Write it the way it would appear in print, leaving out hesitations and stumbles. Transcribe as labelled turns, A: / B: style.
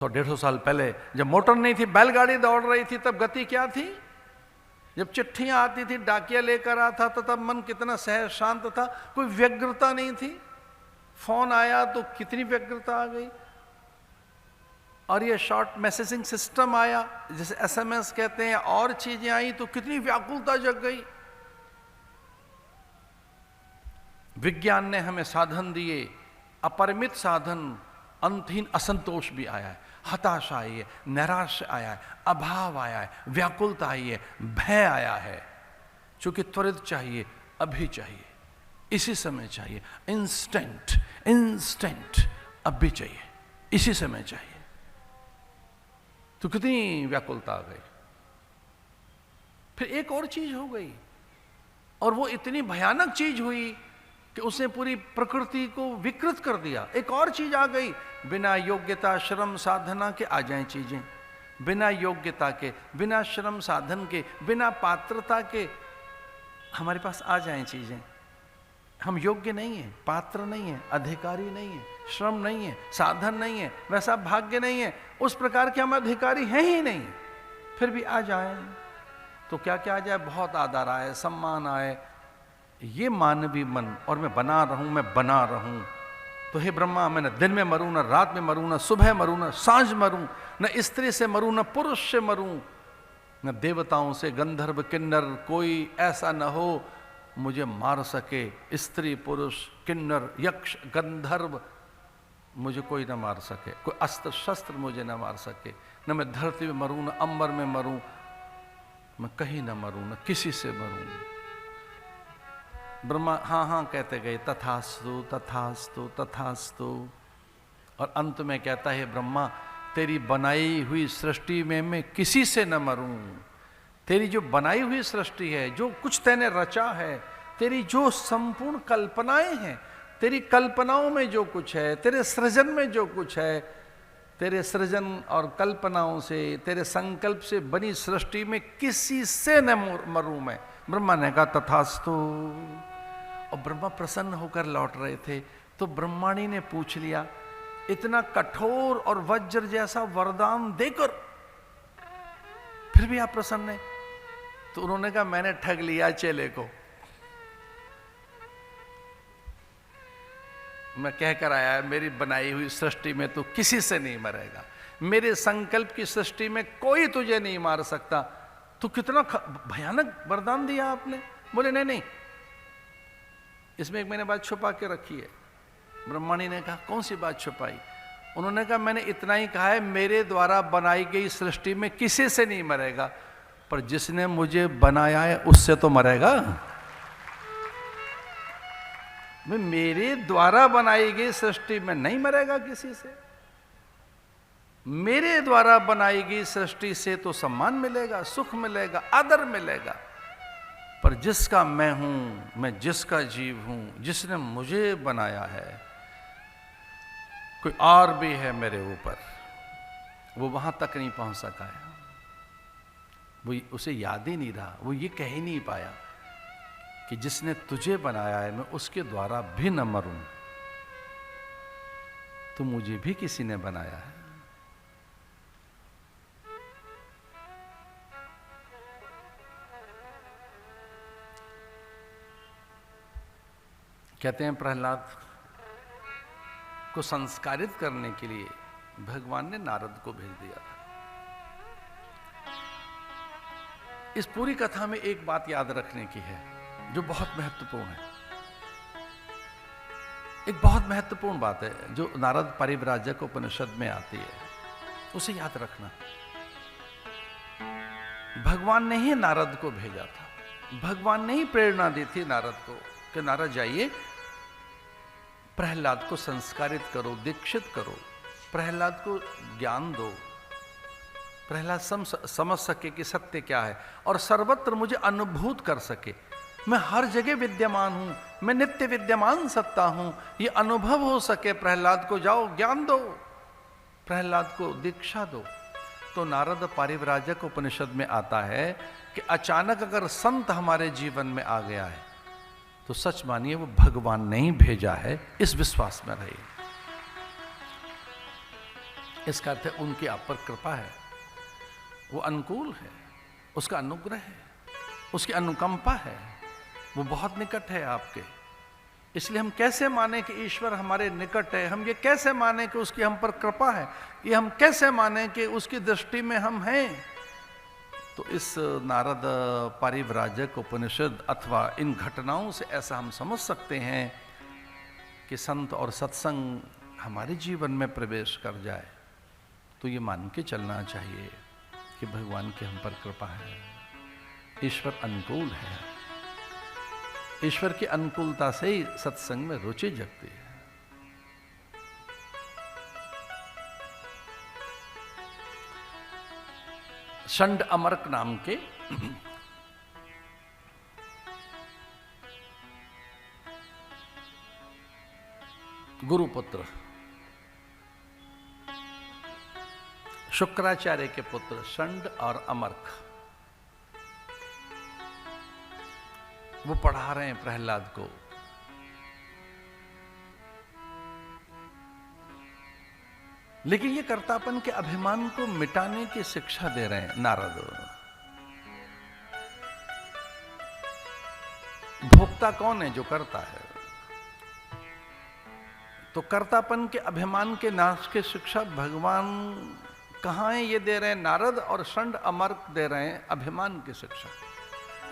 A: तो 150 साल पहले जब मोटर नहीं थी, बैलगाड़ी दौड़ रही थी, तब गति क्या थी? जब चिट्ठियां आती थी, डाकिया लेकर आता था, तब मन कितना सहज शांत था, कोई व्यग्रता नहीं थी। फोन आया तो कितनी व्यग्रता आ गई। और ये शॉर्ट मैसेजिंग सिस्टम आया, जैसे SMS कहते हैं, और चीजें आई तो कितनी व्याकुलता जग गई। विज्ञान ने हमें साधन दिए, अपरिमित साधन, अंतहीन असंतोष भी आया है, हताशा आई है, निराश आया है, अभाव आया है, व्याकुलता आई है, भय आया है। चूंकि त्वरित चाहिए, अभी चाहिए, इसी समय चाहिए, इंस्टेंट इंस्टेंट, अभी चाहिए, इसी समय चाहिए। तो कितनी व्याकुलता आ गई। फिर एक और चीज हो गई, और वो इतनी भयानक चीज हुई कि उसने पूरी प्रकृति को विकृत कर दिया। एक और चीज आ गई, बिना योग्यता श्रम साधना के आ जाएं चीजें, बिना योग्यता के, बिना श्रम साधन के, बिना पात्रता के हमारे पास आ जाएं चीजें। हम योग्य नहीं है, पात्र नहीं है, अधिकारी नहीं है, श्रम नहीं है, साधन नहीं है, वैसा भाग्य नहीं है, उस प्रकार के हम अधिकारी हैं ही नहीं, फिर भी आ जाए तो क्या क्या आ जाए? बहुत आदर आए, सम्मान आए, ये मानवीय मन, और मैं बना रहूं, मैं बना रहूं। तो हे ब्रह्मा, मैं न दिन में मरूं, न रात में मरूं, न सुबह मरूं, न सांझ मरूं, न स्त्री से मरूं, न पुरुष से मरूं, न देवताओं से, गंधर्व किन्नर, कोई ऐसा न हो मुझे मार सके। स्त्री पुरुष किन्नर यक्ष गंधर्व मुझे कोई न मार सके, कोई अस्त्र शस्त्र मुझे न मार सके। न मैं धरती में मरूं, न अंबर में मरूं, मैं कहीं न मरूं, न किसी से मरूं। ब्रह्मा हाँ हाँ कहते गए, तथास्तु तथास्तु तथास्तु। और अंत में कहता है, ब्रह्मा तेरी बनाई हुई सृष्टि में मैं किसी से न मरूं। तेरी जो बनाई हुई सृष्टि है, जो कुछ तैने रचा है, तेरी जो संपूर्ण कल्पनाएं हैं, तेरी कल्पनाओं में जो कुछ है, तेरे सृजन में जो कुछ है, तेरे सृजन और कल्पनाओं से, तेरे संकल्प से बनी सृष्टि में किसी से न मरूं मैं। ब्रह्मा ने कहा तथास्तु। और ब्रह्मा प्रसन्न होकर लौट रहे थे, तो ब्रह्माणी ने पूछ लिया, इतना कठोर और वज्र जैसा वरदान देकर फिर भी आप प्रसन्न हैं? तो उन्होंने कहा, मैंने ठग लिया चेले को। मैं कहकर आया, मेरी बनाई हुई सृष्टि में तो किसी से नहीं मरेगा, मेरे संकल्प की सृष्टि में कोई तुझे नहीं मार सकता। तो कितना भयानक वरदान दिया आपने। बोले नहीं नहीं, इसमें एक मैंने बात छुपा के रखी है। ब्रह्माणी ने कहा, कौन सी बात छुपाई? उन्होंने कहा, मैंने इतना ही कहा है, मेरे द्वारा बनाई गई सृष्टि में किसी से नहीं मरेगा, पर जिसने मुझे बनाया है उससे तो मरेगा। मैं मेरे द्वारा बनाई गई सृष्टि में नहीं मरेगा किसी से। मेरे द्वारा बनाई गई सृष्टि से तो सम्मान मिलेगा, सुख मिलेगा, आदर मिलेगा, पर जिसका मैं हूं, मैं जिसका जीव हूं, जिसने मुझे बनाया है, कोई और भी है मेरे ऊपर, वो वहां तक नहीं पहुंच सका है। वो उसे याद ही नहीं रहा, वो ये कह ही नहीं पाया कि जिसने तुझे बनाया है, मैं उसके द्वारा भी न मरूं, तो मुझे भी किसी ने बनाया है। कहते हैं, प्रहलाद को संस्कारित करने के लिए भगवान ने नारद को भेज दिया था। इस पूरी कथा में एक बात याद रखने की है जो बहुत महत्वपूर्ण है। एक बहुत महत्वपूर्ण बात है जो नारद परिव्राजक उपनिषद में आती है, उसे याद रखना। भगवान ने ही नारद को भेजा था, भगवान ने ही प्रेरणा दी थी नारद को कि नारद जाइए, प्रहलाद को संस्कारित करो, दीक्षित करो, प्रहलाद को ज्ञान दो, प्रहलाद समझ सके कि सत्य क्या है और सर्वत्र मुझे अनुभूत कर सके। मैं हर जगह विद्यमान हूं, मैं नित्य विद्यमान सत्ता हूं, ये अनुभव हो सके। प्रहलाद को जाओ, ज्ञान दो, प्रहलाद को दीक्षा दो। तो नारद परिव्राजक उपनिषद में आता है कि अचानक अगर संत हमारे जीवन में आ गया है तो सच मानिए वो भगवान ने ही भेजा है, इस विश्वास में रहिए। इसका अर्थ है उनकी आप पर कृपा है, वो अनुकूल है, उसका अनुग्रह है, उसकी अनुकंपा है, वो बहुत निकट है आपके। इसलिए हम कैसे माने कि ईश्वर हमारे निकट है, हम ये कैसे माने कि उसकी हम पर कृपा है, ये हम कैसे माने कि उसकी दृष्टि में हम हैं। तो इस नारद परिव्राजक उपनिषद अथवा इन घटनाओं से ऐसा हम समझ सकते हैं कि संत और सत्संग हमारे जीवन में प्रवेश कर जाए तो ये मान के चलना चाहिए कि भगवान की हम पर कृपा है, ईश्वर अनुकूल है। ईश्वर की अनुकूलता से ही सत्संग में रुचि जगती है। षंड अमरक नाम के गुरुपुत्र, शुक्राचार्य के पुत्र षंड और अमरक, वो पढ़ा रहे हैं प्रहलाद को। लेकिन ये कर्तापन के अभिमान को मिटाने की शिक्षा दे रहे हैं नारद। भोक्ता कौन है? जो करता है। तो कर्तापन के अभिमान के नाश की शिक्षा भगवान कहां है ये दे रहे हैं नारद, और षंड अमरक दे रहे हैं अभिमान की शिक्षा।